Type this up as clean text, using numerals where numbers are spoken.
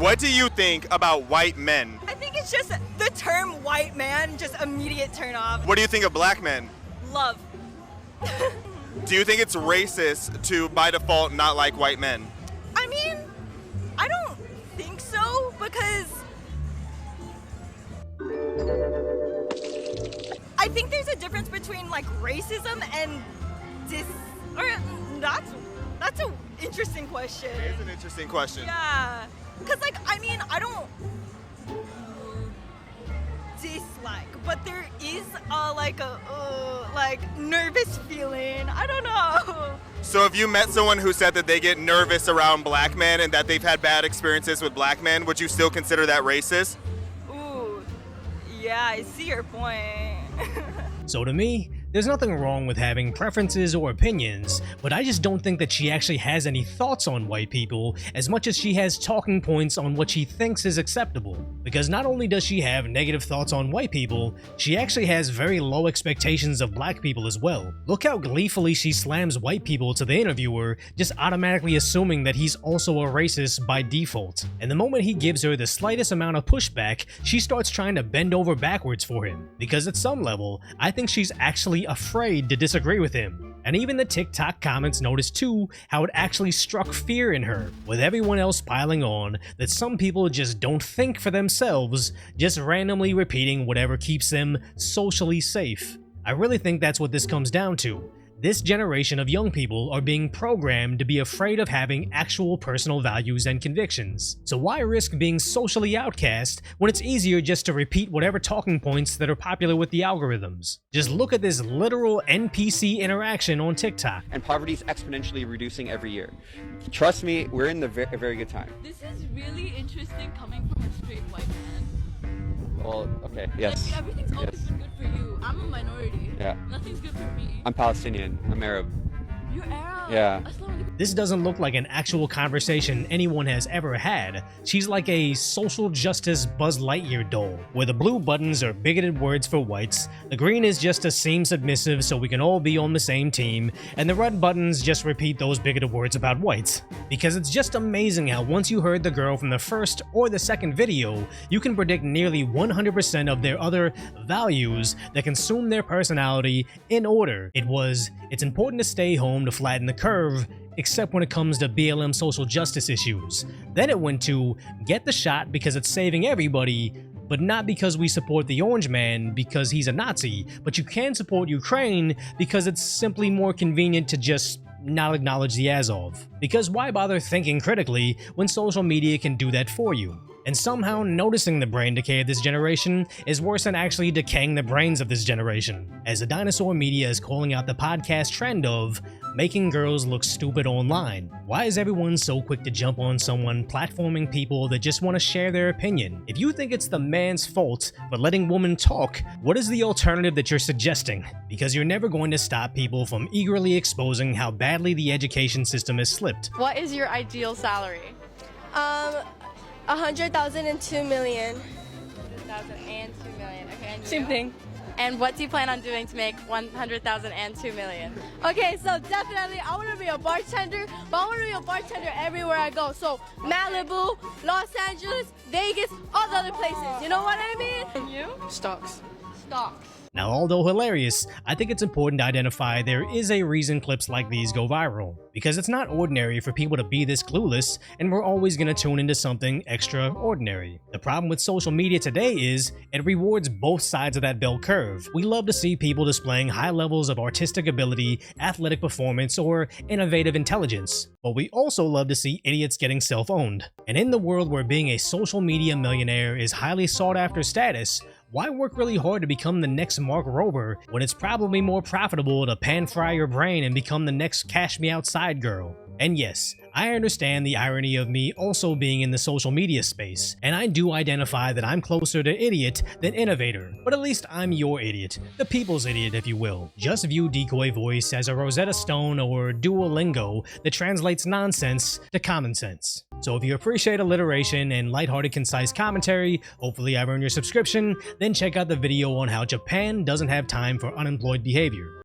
What do you think about white men? I think it's just the term white man, just immediate turn off. What do you think of black men? Love. Do you think it's racist to, by default, not like white men? I mean, I don't think so, because I think there's a difference between like racism and that's an interesting question. It is an interesting question. Yeah, because like, I mean, I don't dislike, but there is like nervous feeling. I don't know. So if you met someone who said that they get nervous around black men and that they've had bad experiences with black men, would you still consider that racist? Ooh, yeah, I see your point. So to me, there's nothing wrong with having preferences or opinions, but I just don't think that she actually has any thoughts on white people as much as she has talking points on what she thinks is acceptable. Because not only does she have negative thoughts on white people, she actually has very low expectations of black people as well. Look how gleefully she slams white people to the interviewer, just automatically assuming that he's also a racist by default. And the moment he gives her the slightest amount of pushback, she starts trying to bend over backwards for him. Because at some level, I think she's actually afraid to disagree with him. And even the TikTok comments noticed too how it actually struck fear in her, with everyone else piling on that some people just don't think for themselves, just randomly repeating whatever keeps them socially safe. I really think that's what this comes down to. This generation of young people are being programmed to be afraid of having actual personal values and convictions. So why risk being socially outcast when it's easier just to repeat whatever talking points that are popular with the algorithms? Just look at this literal NPC interaction on TikTok. And poverty is exponentially reducing every year. Trust me, we're in a very good time. This is really interesting coming from a straight white man. Well, okay, yes. Like, everything's always been good for you. I'm a minority. Yeah. Nothing's good for me. I'm Palestinian. I'm Arab. You're Arab. Yeah. This doesn't look like an actual conversation anyone has ever had. She's like a social justice Buzz Lightyear doll, where the blue buttons are bigoted words for whites, the green is just to seem submissive so we can all be on the same team, and the red buttons just repeat those bigoted words about whites. Because it's just amazing how once you heard the girl from the first or the second video, you can predict nearly 100% of their other values that consume their personality in order. It's important to stay home to flatten the curve, except when it comes to BLM social justice issues. Then it went to get the shot because it's saving everybody, but not because we support the orange man because he's a Nazi, but you can support Ukraine because it's simply more convenient to just not acknowledge the Azov. Because why bother thinking critically when social media can do that for you? And somehow noticing the brain decay of this generation is worse than actually decaying the brains of this generation, as the dinosaur media is calling out the podcast trend of making girls look stupid online. Why is everyone so quick to jump on someone platforming people that just want to share their opinion? If you think it's the man's fault for letting women talk, what is the alternative that you're suggesting? Because you're never going to stop people from eagerly exposing how badly the education system has slipped. What is your ideal salary? 100,000 and 2 million. 100,000 and 2 million. Okay, and Same you? thing. And what do you plan on doing to make 100,000 and 2 million? Okay, so definitely I want to be a bartender, but I want to be a bartender everywhere I go. So Malibu, Los Angeles, Vegas, all the other places. You know what I mean? And you? Stocks. Stocks. Now, although hilarious, I think it's important to identify there is a reason clips like these go viral. Because it's not ordinary for people to be this clueless, and we're always gonna tune into something extraordinary. The problem with social media today is it rewards both sides of that bell curve. We love to see people displaying high levels of artistic ability, athletic performance, or innovative intelligence. But we also love to see idiots getting self-owned. And in the world where being a social media millionaire is highly sought after status, why work really hard to become the next Mark Rober when it's probably more profitable to pan-fry your brain and become the next Cash Me Outside girl? And yes, I understand the irony of me also being in the social media space, and I do identify that I'm closer to idiot than innovator, but at least I'm your idiot, the people's idiot if you will. Just view Decoy Voice as a Rosetta Stone or Duolingo that translates nonsense to common sense. So if you appreciate alliteration and lighthearted concise commentary, hopefully I've earned your subscription, then check out the video on how Japan doesn't have time for unemployed behavior.